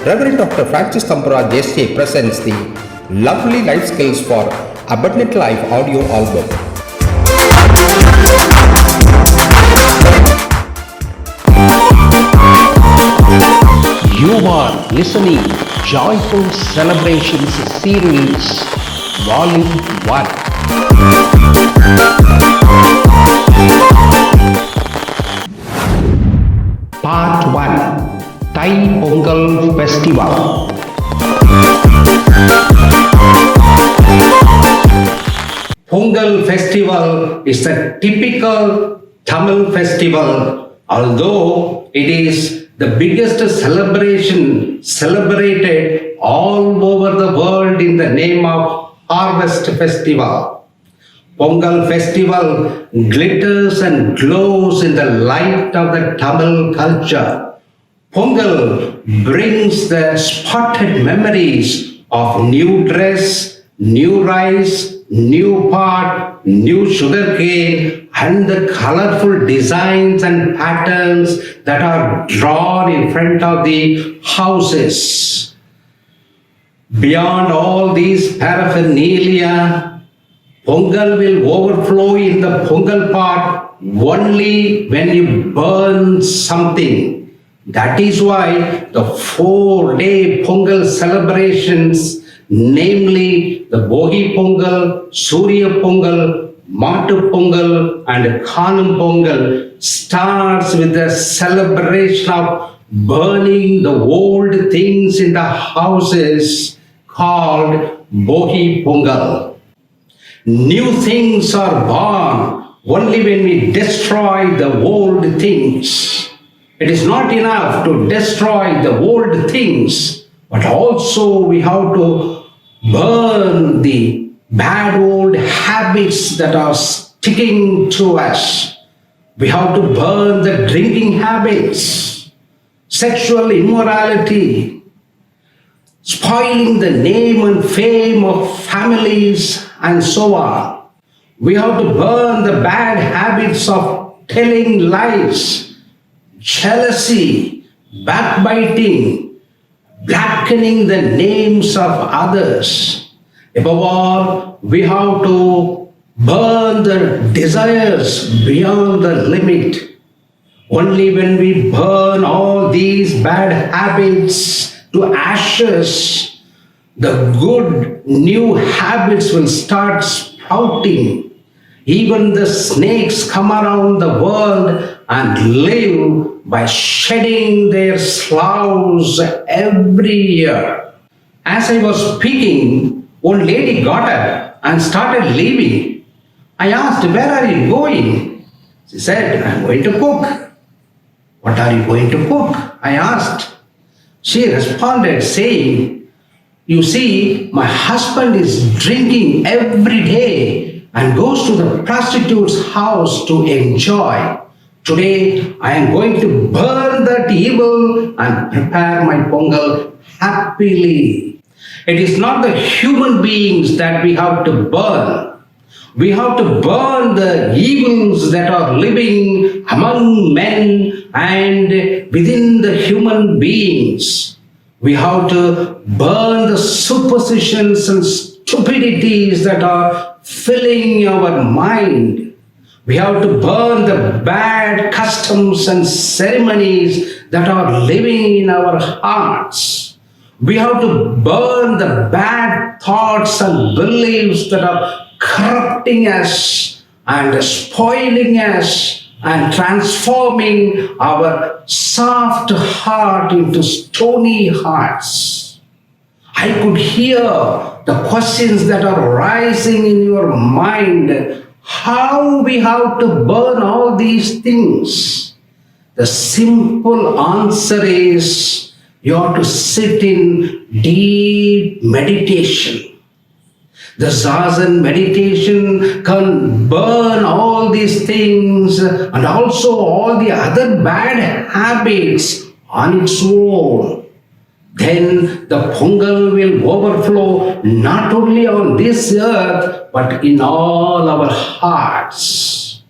Reverend Dr. Francis Thampura JSK presents the Lovely Life Skills for Abundant Life audio album. You are listening Joyful Celebrations Series Volume 1. Part 1. Thai Pongal Festival. Pongal festival is a typical Tamil festival, although it is the biggest celebration celebrated all over the world in the name of Harvest Festival. Pongal festival glitters and glows in the light of the Tamil culture. Pongal brings the spotted memories of new dress, new rice, new pot, new sugarcane, and the colorful designs and patterns that are drawn in front of the houses. Beyond all these paraphernalia, Pongal will overflow in the Pongal pot only when you burn something. That is why the 4-day Pongal celebrations, namely the Bogi Pongal, Surya Pongal, Matu Pongal and Kanum Pongal, starts with the celebration of burning the old things in the houses called Bogi Pongal. New things are born only when we destroy the old things. It is not enough to destroy the old things, but also we have to burn the bad old habits that are sticking to us. We have to burn the drinking habits, sexual immorality, spoiling the name and fame of families, and so on. We have to burn the bad habits of telling lies, jealousy, backbiting, blackening the names of others. Above all, we have to burn the desires beyond the limit. Only when we burn all these bad habits to ashes, the good new habits will start sprouting. Even the snakes come around the world and live by shedding their sloughs every year. As I was speaking, one lady got up and started leaving. I asked, "Where are you going?" She said, "I'm going to cook." "What are you going to cook?" I asked. She responded saying, "You see, my husband is drinking every day and goes to the prostitute's house to enjoy. Today, I am going to burn that evil and prepare my Pongal happily." It is not the human beings that we have to burn. We have to burn the evils that are living among men and within the human beings. We have to burn the superstitions and stupidities that are filling our mind. We have to burn the bad customs and ceremonies that are living in our hearts. We have to burn the bad thoughts and beliefs that are corrupting us and spoiling us and transforming our soft heart into stony hearts. I could hear the questions that are rising in your mind. How we have to burn all these things? The simple answer is you have to sit in deep meditation. The Zazen meditation can burn all these things and also all the other bad habits on its own. Then the Pongal will overflow not only on this earth but in all our hearts.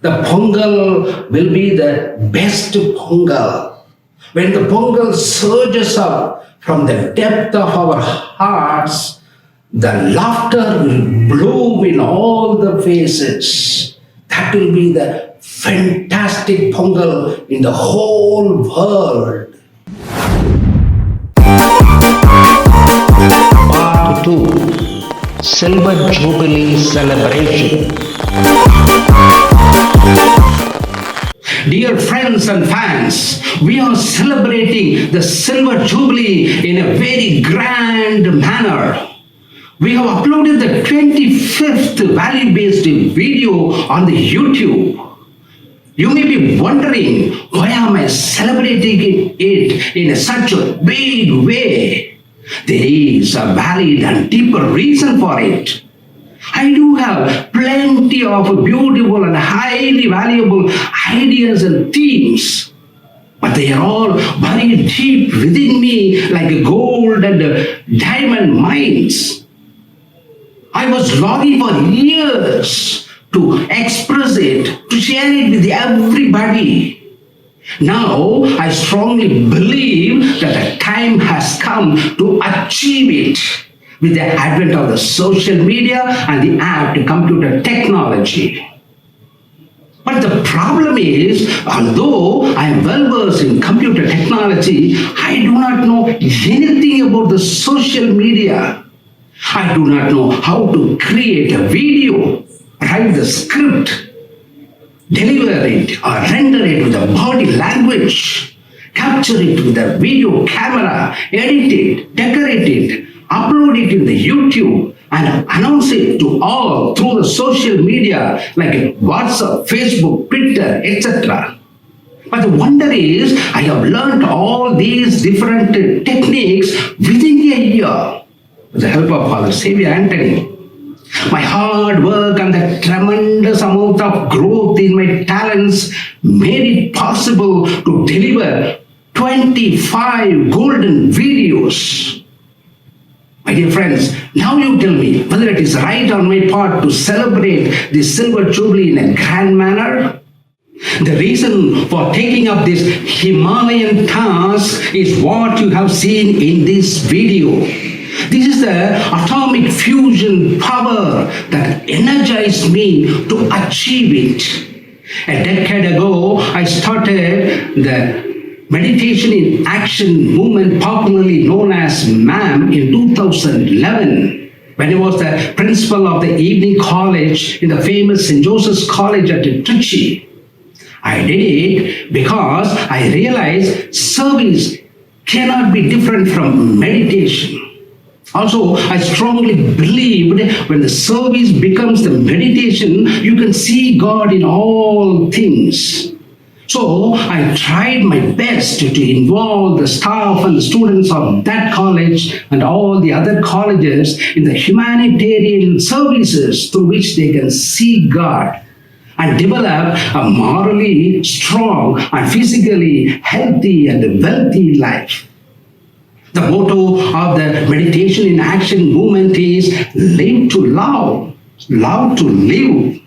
The Pongal will be the best Pongal. When the Pongal surges up, from the depth of our hearts, the laughter will bloom in all the faces. That will be the fantastic Pongal in the whole world. Part 2. Silver Jubilee Celebration. Dear friends and fans, we are celebrating the Silver Jubilee in a very grand manner. We have uploaded the 25th value-based video on the YouTube. You may be wondering, why am I celebrating it in such a big way? There is a valid and deeper reason for it. I do have plenty of beautiful and highly valuable ideas and themes, but they are all buried deep within me like gold and diamond mines. I was longing for years to express it, to share it with everybody. Now, I strongly believe that the time has come to achieve it with the advent of the social media and the apt computer technology. But the problem is, although I am well versed in computer technology, I do not know anything about the social media. I do not know how to create a video, write the script, deliver it or render it with a body language, capture it with a video camera, edit it, decorate it, upload it in the YouTube and announce it to all through the social media like WhatsApp, Facebook, Twitter, etc. But the wonder is, I have learned all these different techniques within a year with the help of Father Xavier Anthony. My hard work and the tremendous amount of growth in my talents made it possible to deliver 25 golden videos. My dear friends, now you tell me whether it is right on my part to celebrate the Silver Jubilee in a grand manner. The reason for taking up this Himalayan task is what you have seen in this video. This is the atomic fusion power that energized me to achieve it. A decade ago, I started the Meditation in Action movement, popularly known as MAM, in 2011. When I was the principal of the evening college in the famous St. Joseph's College at Trichy. I did it because I realized service cannot be different from meditation. Also, I strongly believed when the service becomes the meditation, you can see God in all things. So I tried my best to involve the staff and the students of that college and all the other colleges in the humanitarian services through which they can see God and develop a morally strong and physically healthy and wealthy life. The motto of the Meditation in Action movement is live to love, love to live.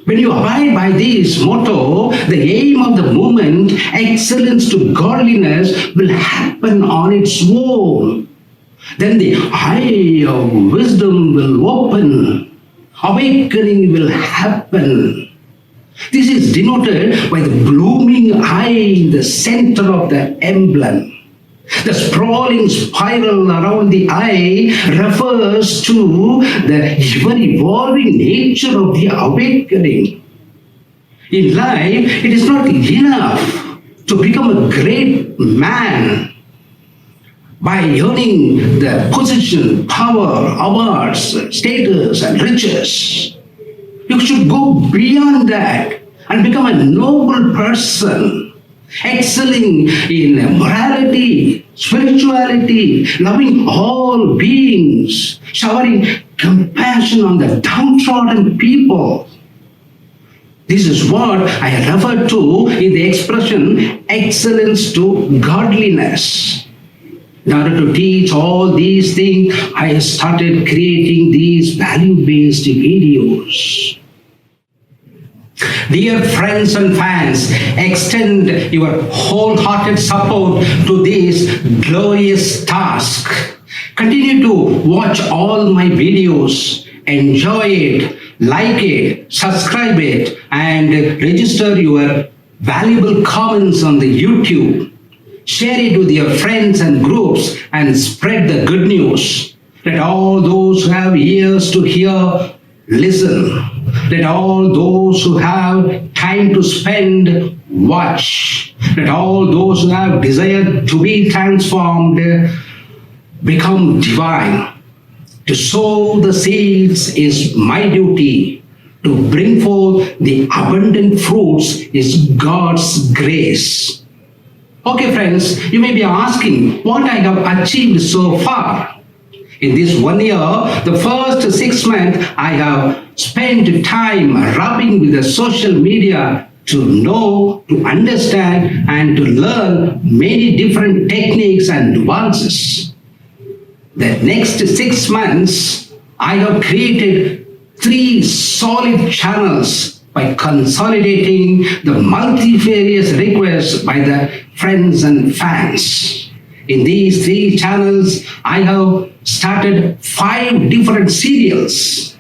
When you abide by this motto, the aim of the movement, excellence to godliness, will happen on its own. Then the eye of wisdom will open. Awakening will happen. This is denoted by the blooming eye in the center of the emblem. The sprawling spiral around the eye refers to the ever-evolving nature of the awakening. In life, it is not enough to become a great man by earning the position, power, awards, status, and riches. You should go beyond that and become a noble person, excelling in morality, spirituality, loving all beings, showering compassion on the downtrodden people. This is what I refer to in the expression excellence to godliness. In order to teach all these things, I started creating these value-based videos. Dear friends and fans, extend your wholehearted support to this glorious task. Continue to watch all my videos, enjoy it, like it, subscribe it, and register your valuable comments on the YouTube. Share it with your friends and groups and spread the good news. Let all those who have ears to hear listen. Let all those who have time to spend watch. Let all those who have desire to be transformed become divine. To sow the seeds is my duty. To bring forth the abundant fruits is God's grace. Okay, friends, you may be asking what I have achieved so far. In this 1 year, the first 6 months, I have spent time rubbing with the social media to know, to understand, and to learn many different techniques and nuances. The next 6 months, I have created 3 solid channels by consolidating the multifarious requests by the friends and fans. In these 3 channels, I have started 5 different serials.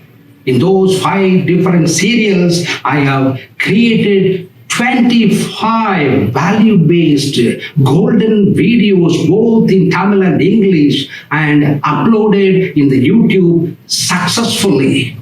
In those 5 different serials, I have created 25 value-based golden videos both in Tamil and English and uploaded in the YouTube successfully.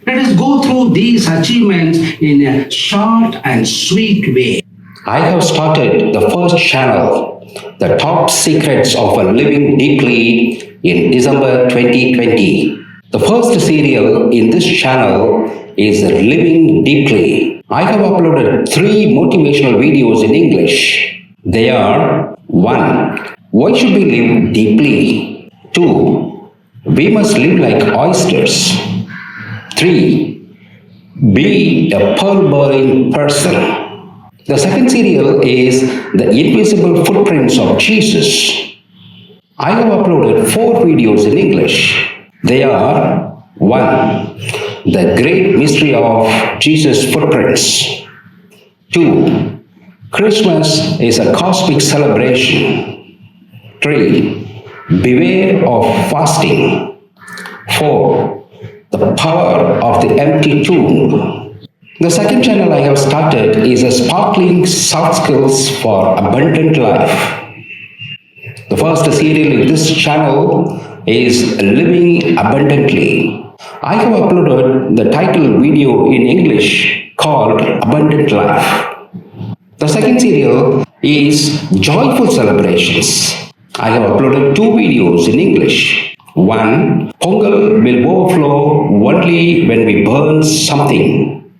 Let us go through these achievements in a short and sweet way. I have started the first channel, The Top Secrets of Living Deeply, in December 2020. The first serial in this channel is Living Deeply. I have uploaded 3 motivational videos in English. They are 1. Why should we live deeply? 2. We must live like oysters. 3. Be a pearl-bearing person. The second serial is The Invisible Footprints of Jesus. I have uploaded 4 videos in English. They are 1. The Great Mystery of Jesus' Footprints. 2. Christmas is a cosmic celebration. 3. Beware of fasting. 4. The power of the empty tomb. The second channel I have started is a sparkling soft skills for abundant life. The first serial in this channel is Living Abundantly. I have uploaded the title video in English called Abundant Life. The second serial is Joyful Celebrations. I have uploaded 2 videos in English. 1. Pongal will overflow only when we burn something.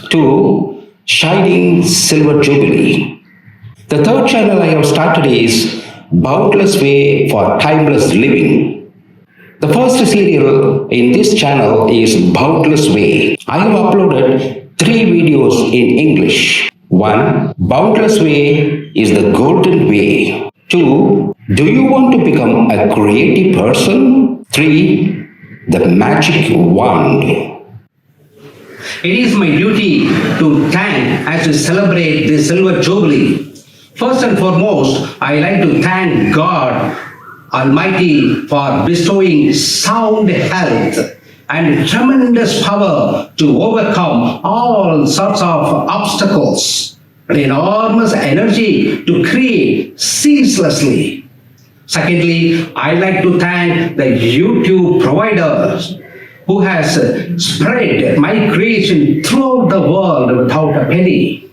2. Shining Silver Jubilee. The third channel I have started is Boundless Way for Timeless Living. The first serial in this channel is Boundless Way. I have uploaded 3 videos in English. 1. Boundless Way is the golden way. 2. Do you want to become a creative person? 3. The magic wand. It is my duty to thank as we celebrate the Silver Jubilee. First and foremost, I like to thank God Almighty for bestowing sound health and tremendous power to overcome all sorts of obstacles and enormous energy to create ceaselessly. Secondly, I like to thank the YouTube providers who has spread my creation throughout the world without a penny.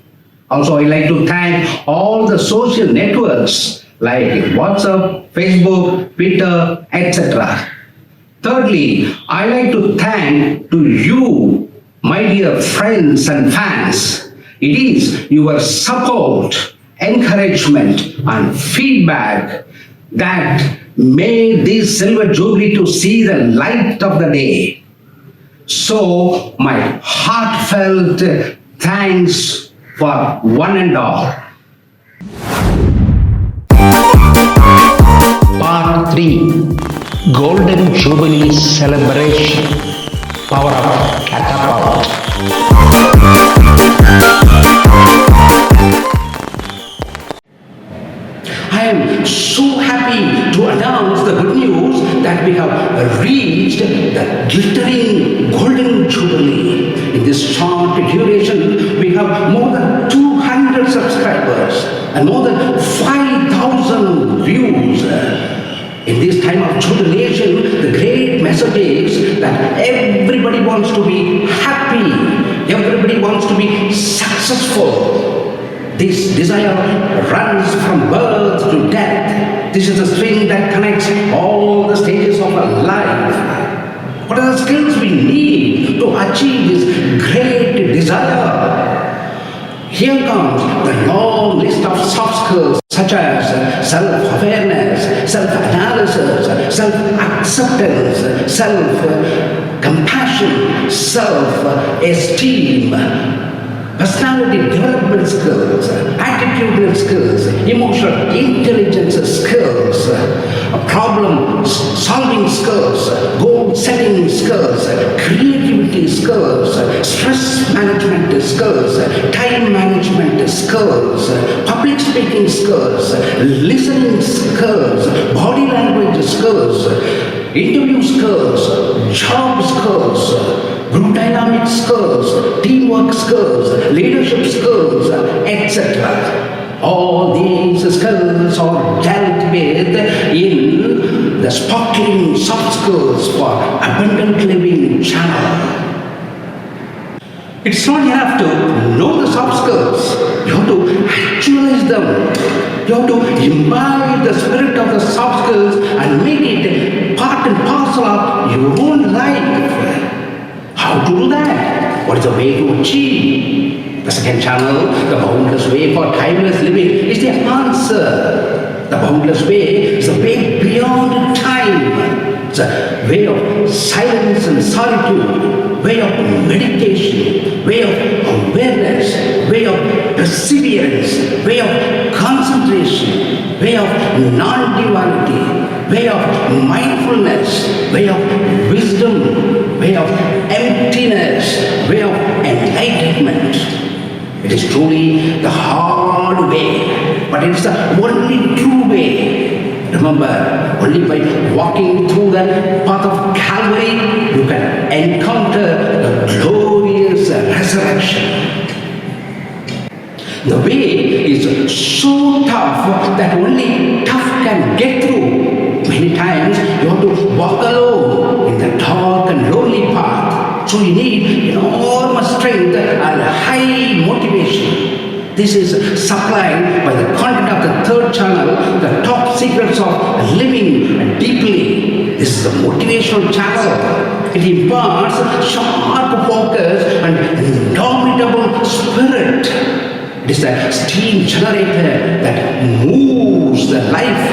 Also, I like to thank all the social networks like WhatsApp, Facebook, Twitter, etc. Thirdly, I like to thank to you, my dear friends and fans. It is your support, encouragement and feedback that made this Silver Jubilee to see the light of the day. So, my heartfelt thanks for one and all. Part 3. Golden Jubilee Celebration. Power of Catapult. I am so happy to announce the good news that we have reached the glittering golden jubilee. In this short duration, we have more than 200 subscribers and more than 5,000 views. In this time of jubilation, the great message is that everybody wants to be happy, everybody wants to be successful. This desire runs from birth to death. This is the string that connects all the stages of our life. What are the skills we need to achieve this great desire? Here comes the long list of soft skills such as self-awareness, self-analysis, self-acceptance, self-compassion, self-esteem, personality development skills, attitudinal skills, emotional intelligence skills, problem solving skills, goal setting skills, creativity skills, stress management skills, time management skills, public speaking skills, listening skills, body language skills, interview skills, job skills, group dynamic skills, teamwork skills, leadership skills, etc. All these skills are dealt with in the sparkling soft skills for abundant living channel. It's not enough to know the soft skills, you have to actualize them. You have to imbibe the spirit of the soft skills and make it part and parcel of your own life. How to do that? What is the way to achieve? The second channel, the boundless way for timeless living, is the answer. The boundless way is the way beyond time. It's a way of silence and solitude, way of meditation, way of awareness, way of perseverance, way of concentration, way of non-duality, way of mindfulness, way of wisdom, way of emptiness, way of enlightenment. It is truly the hard way, but it is the only true way. Remember, only by walking through the path of Calvary, you can encounter the glorious resurrection. The way is so tough that only tough can get through. Many times you have to walk alone in the dark and lonely path. So you need enormous strength and high motivation. This is supplied by the content of the third channel, the top secrets of living deeply. This is the motivational channel. It imparts sharp focus and indomitable spirit. It is the steam generator that moves the life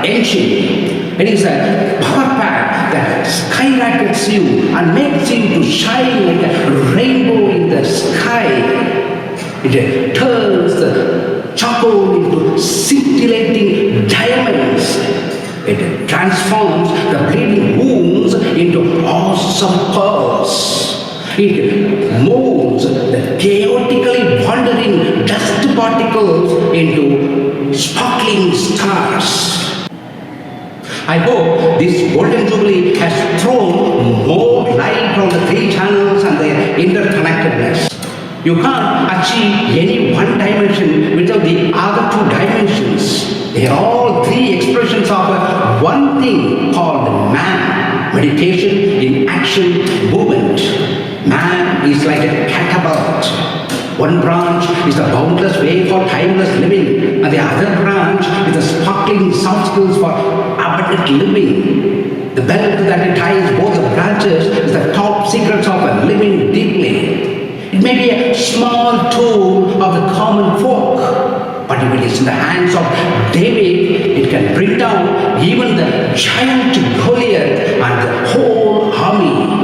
engine. It is a power pack that skyrockets you and makes you to shine like a rainbow in the sky. It turns the charcoal into scintillating diamonds. It transforms the bleeding wounds into awesome pearls. It molds the chaotically wandering dust particles into sparkling stars. I hope this Golden Jubilee has thrown more light on the three channels and their interconnectedness. You can't achieve any one dimension without the other two dimensions. They are all three expressions of one thing called man. Meditation in action, movement. Man is like a catapult. One branch is the boundless way for timeless living, and the other branch is the sparkling soft skills for abundant living. The belt that ties both the branches is the top secrets of living deeply. It may be a small tool of the common folk, but if it is in the hands of David, it can bring down even the giant Goliath and the whole army.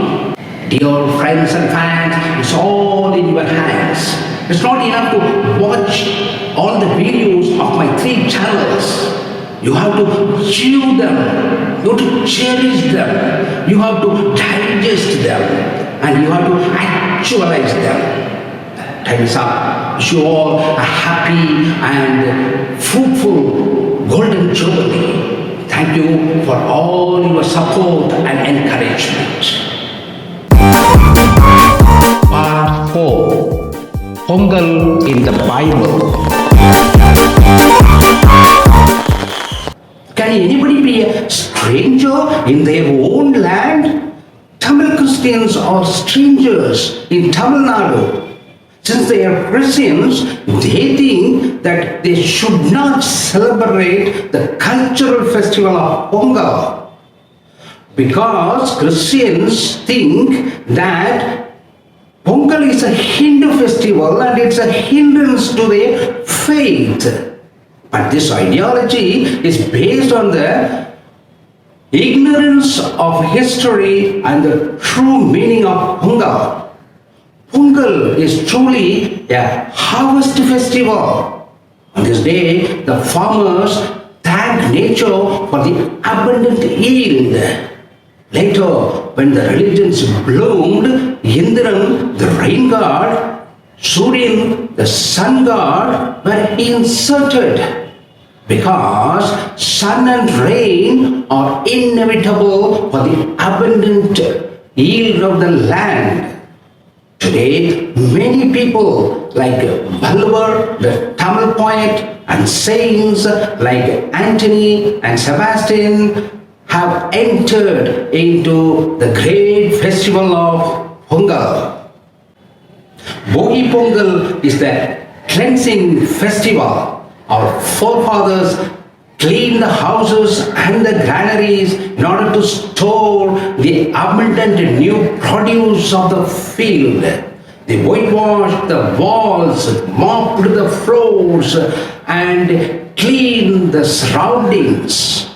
Dear friends and fans, it's all in your hands. It's not enough to watch all the videos of my three channels. You have to chew them, you have to cherish them, you have to digest them, and you have to actualize them. Time is up. Wish you all a happy and fruitful Jubilee. Thank you for all your support and encouragement. Part 4. Pongal in the Bible. Can anybody be a stranger in their own land? Tamil Christians are strangers in Tamil Nadu. Since they are Christians, they think that they should not celebrate the cultural festival of Pongal. Because Christians think that Pongal is a Hindu festival and it's a hindrance to their faith. But this ideology is based on the ignorance of history and the true meaning of Pongal. Pongal is truly a harvest festival. On this day, the farmers thank nature for the abundant yield. Later, when the religions bloomed, Indran, the rain god, Suryan, the sun god, were inserted. Because sun and rain are inevitable for the abundant yield of the land. Today, many people like Balvar, the Tamil poet, and saints like Antony and Sebastian have entered into the great festival of Pongal. Bogi Pongal is the cleansing festival. Our forefathers cleaned the houses and the granaries in order to store the abundant new produce of the field. They whitewashed the walls, mopped the floors, and cleaned the surroundings.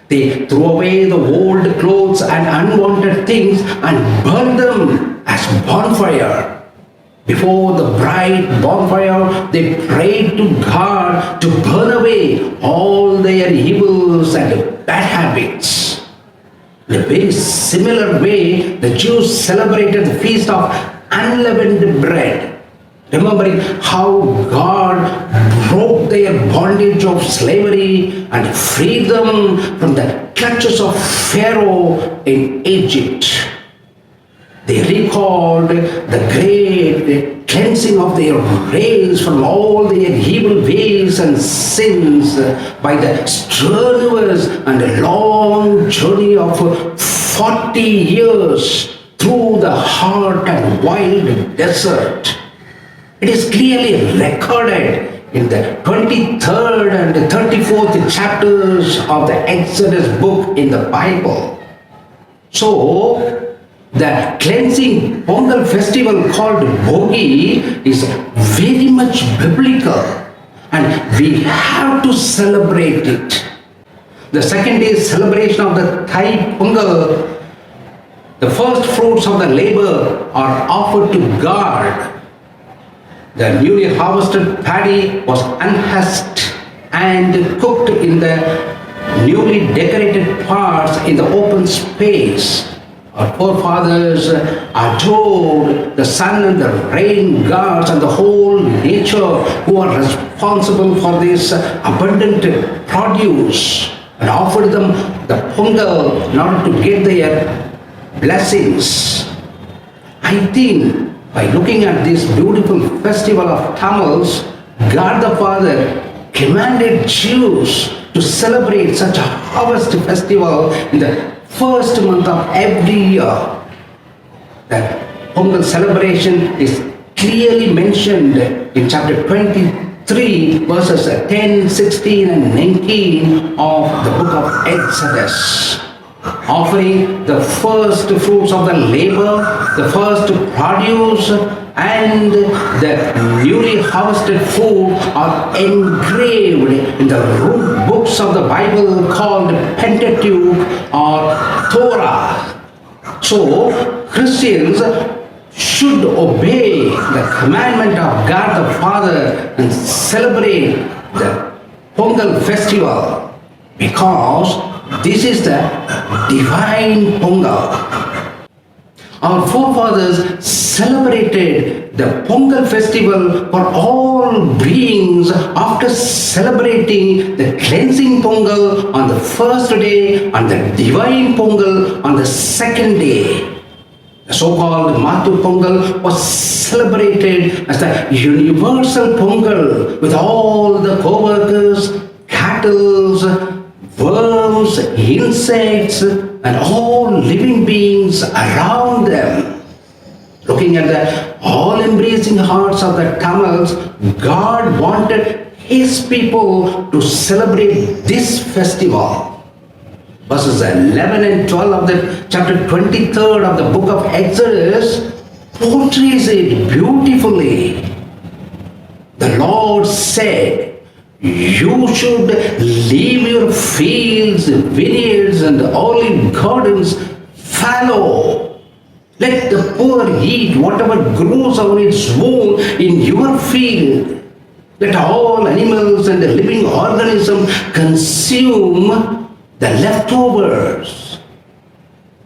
They threw away the old clothes and unwanted things and burned them as bonfire. Before the bright bonfire, they prayed to God to burn away all their evils and bad habits. In a very similar way, the Jews celebrated the feast of unleavened bread, remembering how God broke their bondage of slavery and freed them from the clutches of Pharaoh in Egypt. They recalled the great cleansing of their race from all their evil ways and sins by the strenuous and long journey of 40 years through the hot and wild desert. It is clearly recorded in the 23rd and 34th chapters of the Exodus book in the Bible. So, the cleansing Pongal festival called Bogi is very much biblical and we have to celebrate it. The second is celebration of the Thai Pongal. The first fruits of the labor are offered to God. The newly harvested paddy was unhusked and cooked in the newly decorated parts in the open space. Our forefathers adored the sun and the rain gods and the whole nature who are responsible for this abundant produce and offered them the Pongal in order to get their blessings. I think by looking at this beautiful festival of Tamils, God the Father commanded Jews to celebrate such a harvest festival in the first month of every year. The Pongal celebration is clearly mentioned in chapter 23 verses 10, 16 and 19 of the book of Exodus. Offering the first fruits of the labor, the first produce and the newly harvested food are engraved in the root books of the Bible called Pentateuch or Torah. So Christians should obey the commandment of God the Father and celebrate the Pongal festival because this is the divine Pongal. our forefathers celebrated the Pongal festival for all beings after celebrating the cleansing Pongal on the first day and the divine Pongal on the second day. The so-called Matu Pongal was celebrated as the universal Pongal with all the co-workers, cattle, worms, insects, and all living beings around them. Looking at the all-embracing hearts of the Tamils, God wanted His people to celebrate this festival. Verses 11 and 12 of the chapter 23rd of the book of Exodus portrays it beautifully. The Lord said, "You should leave your fields, vineyards, and olive gardens fallow. Let the poor eat whatever grows on its own in your field. Let all animals and the living organism consume the leftovers."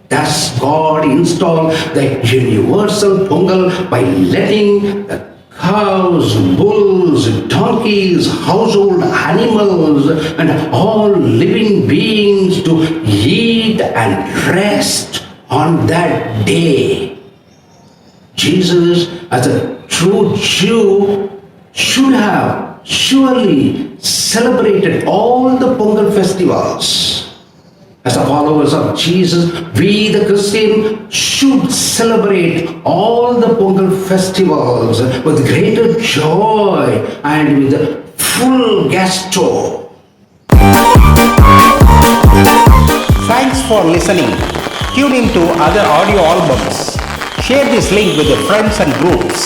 Thus God installed the universal Pongal by letting the cows, bulls, donkeys, household animals, and all living beings to eat and rest on that day. Jesus, as a true Jew, should have surely celebrated all the Pongal festivals. As the followers of Jesus, we the Christian should celebrate all the Pongal festivals with greater joy and with full gusto. Thanks for listening. Tune in to other audio albums. Share this link with your friends and groups.